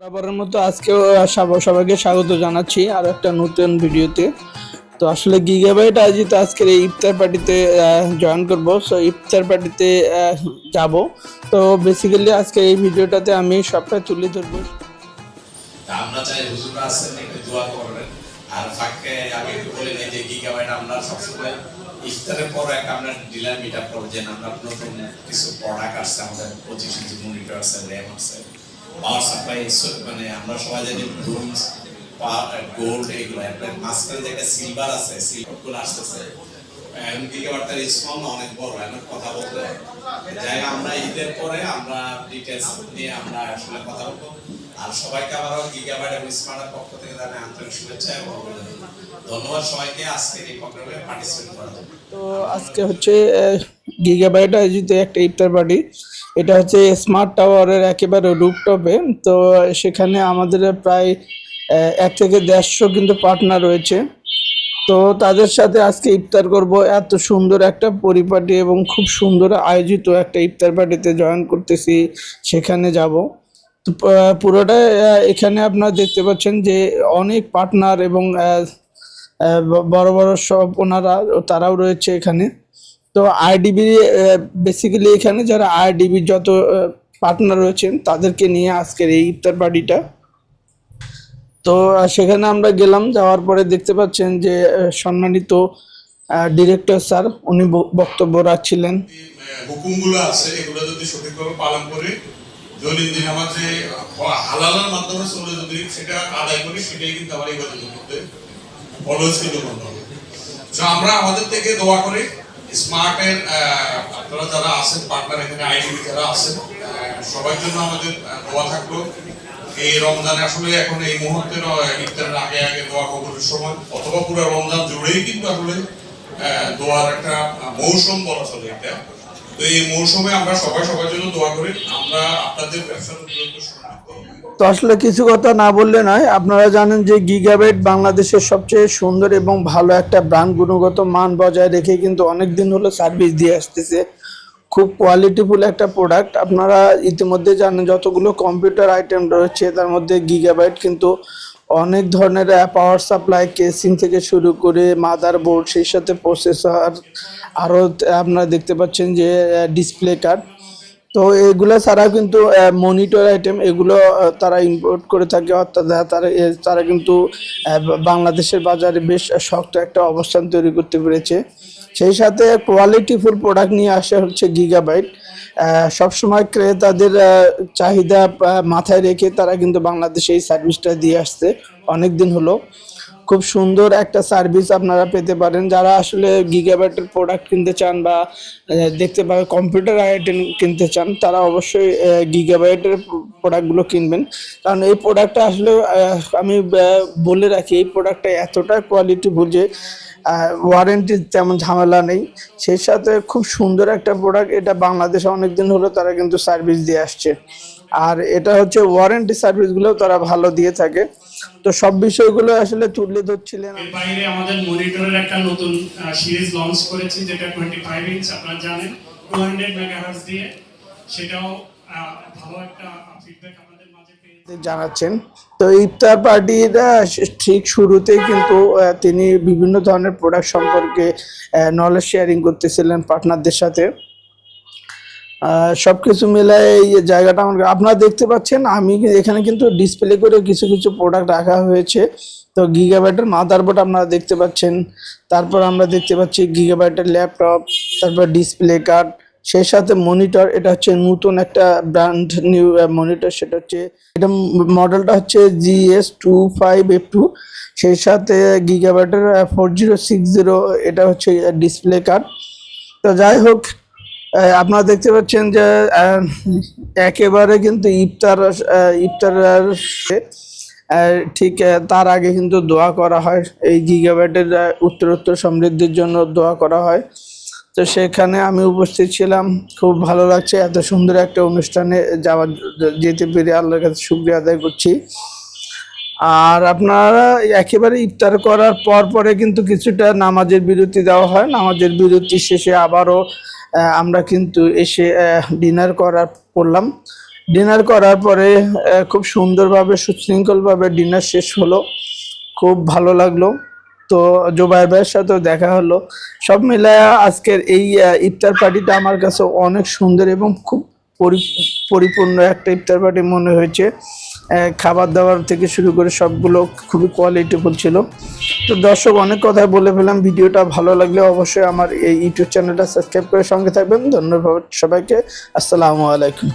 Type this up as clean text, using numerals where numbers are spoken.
বরাবরের মতো আজকেও সবাইকে স্বাগত জানাচ্ছি আর একটা নতুন ভিডিওতে। তো আসলে গিগাবাইট আয়োজিত আজকের এই ইফতার পার্টিতে জয়েন করব। সো ইফতার পার্টিতে যাব। তো বেসিক্যালি আজকে এই ভিডিওটাতে আমি সবটা তুলে ধরবো। আমরা চাই হুজুররা আছেন একটু দোয়া করবেন। আর ফাঁকে আমি একটু বলে নেই যে গিগাবাইট আমরা সবসময় ইফতারের পর একটা আমরা ডিলার মিট আপ করবো, যে আমরা নতুন কিছু প্রোডাক্ট আসছে, আমাদের 25 ইঞ্চি মনিটর আছে, র্যাম আছে, পাওয়ার সাপ্লাই, মানে আমরা সবাই জানি ব্রোঞ্জ, গোল্ড, এগুলো একবার মাঝখানে যে একটা সিলভার আছে, সিলভারগুলো আসতেছে। গিগাবাইটের রিসপন্স অনেক বড়, এখন কথা বলতে যাই আমরা ঈদের পরে আমরা ডিটেলস নিয়ে আমরা আসলে কথা বলবো। আর সবাইকে আবারও গিগাবাইট এবং স্মার্টের পক্ষ থেকে জানাই আন্তরিক শুভেচ্ছা এবং ধন্যবাদ সবাইকে আজকের এই প্রোগ্রামে পার্টিসিপেট করার জন্য। তো আজকে হচ্ছে গিগাবাইট আয়োজিত একটা ইফতার পার্টি। এটা হচ্ছে স্মার্ট টাওয়ারের একেবারে রুফটপে। তো সেখানে আমাদের প্রায় 1 থেকে 150 কিন্তু পার্টনার রয়েছে। তো তাদের সাথে আজকে ইফতার করব। এত সুন্দর একটা পরিপাটি এবং খুব সুন্দর আয়োজিত একটা ইফতার পার্টিতে জয়েন করতেছি, সেখানে যাব। তো পুরোটা এখানে আপনারা দেখতে পাচ্ছেন যে অনেক পার্টনার এবং বড় বড় সব ওনারা তারাও রয়েছে এখানে। তো আইডিবি বেসিক্যালি এখানে যারা আইডিবির যত পার্টনার রয়েছেন তাদেরকে নিয়ে আজকের এই ইফতার পার্টিটা। তো সেখানে আমরা গেলাম, যাওয়ার পরে দেখতে পাচ্ছেন যে সম্মানিত ডিরেক্টর স্যার উনি বক্তব্য রাখছিলেন। হুকুমগুলো আছে এগুলো যদি সঠিকভাবে পালন করে দৈনন্দিন আমার যে হালালের মাধ্যমে চলে যদি সেটা আদায় করি, সেটাই কিন্তু আমার ইবাদত করতে অলওয়েজ কিন্তু করতে হবে। তো আমরা আমাদের থেকে দোয়া করি স্মার্টের আপনারা যারা আছেন পার্টনার, এখানে আইডিবি যারা আছেন, সবার জন্য আমাদের দোয়া থাকলো। এই রমজানে আসলে এখন এই মুহূর্তে ইফতারের আগে আগে দোয়া কবুলের সময়, অথবা পুরো রমজান জুড়েই কিন্তু আসলে দোয়ার একটা মৌসুম বলা চলে এটা। তো এই মৌসুমে আমরা সবাই সবার জন্য দোয়া করি, আমরা আপনাদের ব্যবসার তো আসলে কিছু কথা না বললে নয়, আপনারা জানেন যে গিগাবাইট বাংলাদেশের সবচেয়ে সুন্দর এবং ভালো একটা ব্র্যান্ড, গুণগত মান বজায় রেখে কিন্তু অনেক দিন হলো সার্ভিস দিয়ে আসতেছে। খুব কোয়ালিটিফুল একটা প্রোডাক্ট। আপনারা ইতিমধ্যে জানেন যতগুলো কম্পিউটার আইটেম রয়েছে তার মধ্যে গিগাবাইট কিন্তু অনেক ধরনের পাওয়ার সাপ্লাই, কেসিং থেকে শুরু করে মাদারবোর্ড, সেই সাথে প্রসেসর, আরও আপনারা দেখতে পাচ্ছেন যে ডিসপ্লে কার্ড। তো এগুলো ছাড়া কিন্তু মনিটর আইটেম এগুলো তারা ইম্পোর্ট করে থাকে, অর্থাৎ তারা কিন্তু বাংলাদেশের বাজারে বেশ শক্ত একটা অবস্থান তৈরি করতে পেরেছে। সেই সাথে কোয়ালিটিফুল প্রোডাক্ট নিয়ে আসা হচ্ছে গিগাবাইট। সবসময় ক্রেতাদের চাহিদা মাথায় রেখে তারা কিন্তু বাংলাদেশে এই সার্ভিসটা দিয়ে আসছে অনেক দিন হলো। খুব সুন্দর একটা সার্ভিস আপনারা পেতে পারেন যারা আসলে গিগাবাইটের প্রোডাক্ট কিনতে চান বা দেখতে পারেন কম্পিউটার আইটেম কিনতে চান, তারা অবশ্যই গিগাবাইটের প্রোডাক্টগুলো কিনবেন। কারণ এই প্রোডাক্টটা আসলে আমি বলে রাখি, এই প্রোডাক্টটা এতটা কোয়ালিটিফুল যে ওয়ারেন্টির তেমন ঝামেলা নেই। সেই সাথে খুব সুন্দর একটা প্রোডাক্ট। এটা বাংলাদেশে অনেক দিন হলো তারা কিন্তু সার্ভিস দিয়ে আসছে। আর এটা হচ্ছে ওয়ারেন্টি সার্ভিসগুলো তারা ভালো দিয়ে থাকে। তো সব বিষয়গুলো আসলে তুলে ধরছিলেন। এর বাইরে আমাদের মনিটরের একটা নতুন সিরিজ লঞ্চ করেছি, যেটা 25 ইঞ্চ, আপনারা জানেন 200 মেগাহার্টজ দিয়ে। সেটাও ভালো একটা ফিডব্যাক আমাদের মাঝে পেয়েছে জানাচ্ছেন। তো ইফতার পার্টির ঠিক শুরুতেই কিন্তু তিনি বিভিন্ন ধরনের প্রোডাক্ট সম্পর্কে নলেজ শেয়ারিং করতেছিলেন পার্টনারদের সাথে। সবকিছু মিলাই এই জায়গাটা আপনারা দেখতে পাচ্ছেন। আমি এখানে কিন্তু ডিসপ্লে করে কিছু কিছু প্রোডাক্ট রাখা হয়েছে। তো গিগাবাইটের মাদারবোর্ড আপনারা দেখতে পাচ্ছেন, তারপর আমরা দেখতে পাচ্ছি গিগাবাইটের ল্যাপটপ, তারপর ডিসপ্লে কার্ড, সেই সাথে মনিটর। এটা হচ্ছে নতুন একটা ব্র্যান্ড নিউ মনিটর, সেটা হচ্ছে এটা মডেলটা হচ্ছে GS25F2। সেই সাথে গিগাবাইটের 4060 এটা হচ্ছে ডিসপ্লে কার্ড। তো যাই হোক, আপনারা দেখতে পাচ্ছেন যে একেবারে কিন্তু ইফতার ঠিক তার আগে কিন্তু দোয়া করা হয়, এই গিগাবাইটের উত্তরোত্তর সমৃদ্ধির জন্য দোয়া করা হয়। তো সেখানে আমি উপস্থিত ছিলাম, খুব ভালো লাগছে। এত সুন্দর একটা অনুষ্ঠানে যেতে পেরে আল্লাহর কাছে শুকরিয়া আদায় করছি। আর আপনারা একেবারে ইফতার করার পরে কিন্তু কিছুটা নামাজের বিরতি দেওয়া হয়। নামাজের বিরতি শেষে আবারও আমরা কিন্তু এসে ডিনার করলাম। ডিনার করার পরে খুব সুন্দরভাবে সুশৃঙ্খলভাবে ডিনার শেষ হলো, খুব ভালো লাগলো। তো জুবাইর ভাইয়ের সাথেও দেখা হলো। সব মিলায়া আজকের এই ইফতার পার্টিটা আমার কাছে অনেক সুন্দর এবং খুব পরিপূর্ণ একটা ইফতার পার্টি মনে হয়েছে। খাবার দাবার থেকে শুরু করে সবগুলো খুবই কোয়ালিটিফুল ছিল। তো দর্শক, অনেক কথাই বলে ফেলাম। ভিডিওটা ভালো লাগলে অবশ্যই আমার এই ইউটিউব চ্যানেলটা সাবস্ক্রাইব করে সঙ্গে থাকবেন। ধন্যবাদ সবাইকে। আসসালামু আলাইকুম।